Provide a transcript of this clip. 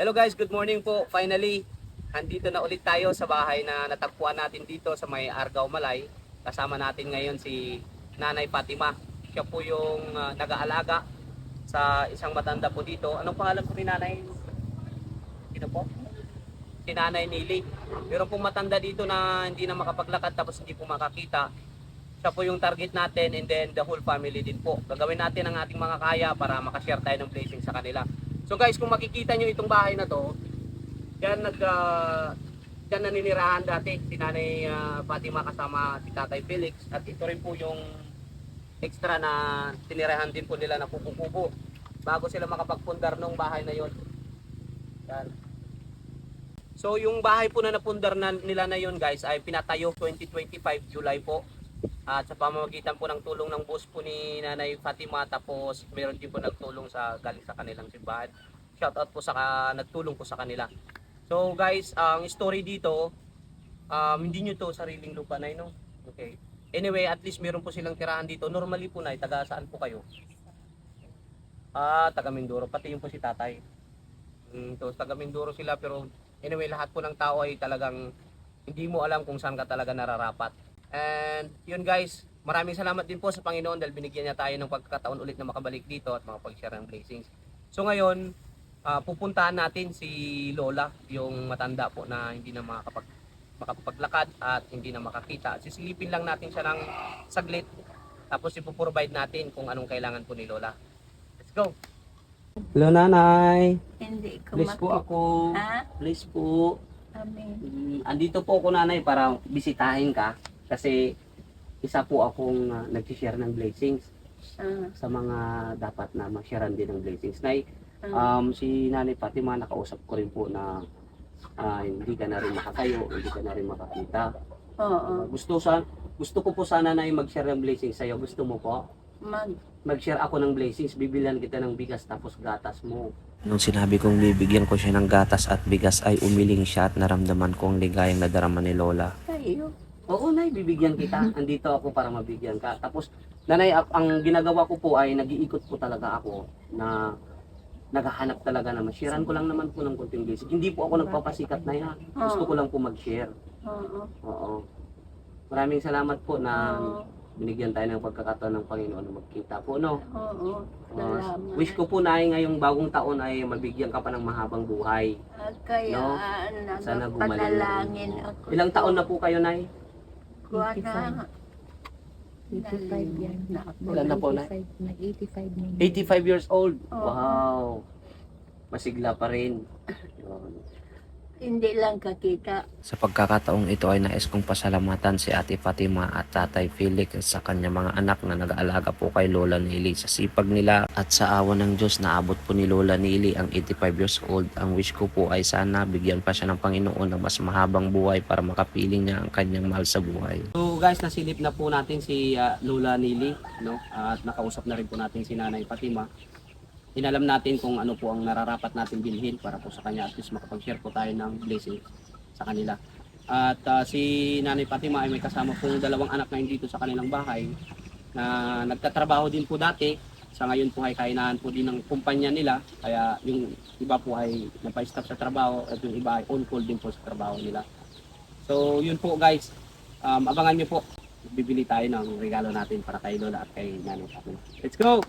Hello guys, good morning po. Finally, andito na ulit tayo sa bahay na natagpuan natin dito sa may Argao, Malay. Kasama natin ngayon si Nanay Fatima. Siya po yung nag-aalaga sa isang matanda po dito. Anong pangalan po ni Nanay? Sino po? Si Nanay Nili. Pero pong matanda dito na hindi na makapaglakad tapos hindi po makakita. Siya po yung target natin and then the whole family din po. Gagawin natin ang ating mga kaya para makashare tayo ng blessing sa kanila. So guys, kung makikita nyo itong bahay na to, dyan naninirahan dati si Nanay Fatima kasama si Tatay Felix. At ito rin po yung extra na tinirahan din po nila na kubo-kubo bago sila makapagpundar ng bahay na yon. Yan. So yung bahay po na napundar na nila na yon guys ay pinatayo 2025 July po. At sa pamamagitan po ng tulong ng boss po ni Nanay Fatima, tapos meron din po nagtulong sa galing sa kanilang simbahan. Shout out po sa nagtulong po sa kanila. So guys, ang story dito, hindi nyo to sariling lupa na no? Okay. Anyway, at least meron po silang tirahan dito. Normally po na, taga saan po kayo? Taga Mindoro, pati yung po si tatay. So taga Mindoro sila, pero anyway, lahat po ng tao ay talagang hindi mo alam kung saan ka talaga nararapat. And yun guys, maraming salamat din po sa Panginoon dahil binigyan niya tayo ng pagkakataon ulit na makabalik dito at makapag-share ng blessings. So ngayon, pupuntahan natin si Lola, yung matanda po na hindi na makapaglakad at hindi na makakita. Sisilipin lang natin siya ng saglit, tapos ipoprovide natin kung anong kailangan po ni Lola. Let's go! Hello Nanay! Hindi ko Please po ako. Ha? Please po. Amen. Andito po ako Nanay para bisitahin ka. Kasi isa po akong nag-share ng blessings sa mga dapat na mag-sharean din ng blessings. Nay, si Nanay Fatima, nakausap ko rin po na hindi ka na rin makatayo, hindi ka na rin makakita. Oo. Gusto ko po sana na mag-share ng blessings sa'yo. Gusto mo po? Mag-share ako ng blessings, bibilan kita ng bigas tapos gatas mo. Nung sinabi kong bibigyan ko siya ng gatas at bigas ay umiling siya at naramdaman kong ligayang nadarama ni Lola. Kayo. Oo, Nay, bibigyan kita. Andito ako para mabigyan ka. Tapos, Nanay, ang ginagawa ko po ay nag-iikot po talaga ako na naghahanap talaga na ma-sharean ko lang naman po ng konting blessing. Hindi po ako nagpapasikat na yan. Gusto ko lang po mag-share. Oo. Oo. Maraming salamat po na Oo. binigyan tayo ng pagkakataon ng Panginoon na magkita po, no? Oo. Salamat. Wish ko po na ngayong bagong taon ay mabigyan ka pa ng mahabang buhay. Kaya No? Sana gumaling na. nagpanalangin ako. Ilang taon na po kayo, Nay? Kuha na. 85 yan. Ilan na po, Nay? 85 na. 85 years old. Oo. Wow. Masigla pa rin. Yun. Hindi lang kakita. Sa pagkakataong ito ay nais kong pasalamatan si Ate Fatima at Tatay Felix sa kanyang mga anak na nag-aalaga po kay Lola Nili. Sa sipag nila at sa awa ng Diyos, naabot po ni Lola Nili ang 85 years old. Ang wish ko po ay sana bigyan pa siya ng Panginoon ng mas mahabang buhay para makapiling niya ang kanyang mahal sa buhay. So guys, nasilip na po natin si Lola Nili, no? At nakausap na rin po natin si Nanay Fatima. Inalam natin kung ano po ang nararapat natin bilhin para po sa kanya, at least makapag-share po tayo ng blessings sa kanila. At si Nanay Fatima ay may kasama pong dalawang anak na dito sa kanilang bahay na nagtatrabaho din po dati. Sa ngayon po ay kainahan po din ng kumpanya nila, kaya yung iba po ay napa-stop sa trabaho at yung iba ay on-call din po sa trabaho nila. So yun po guys, abangan nyo po, bibili tayo ng regalo natin para kay Lola at kay Nanay Fatima. Let's go!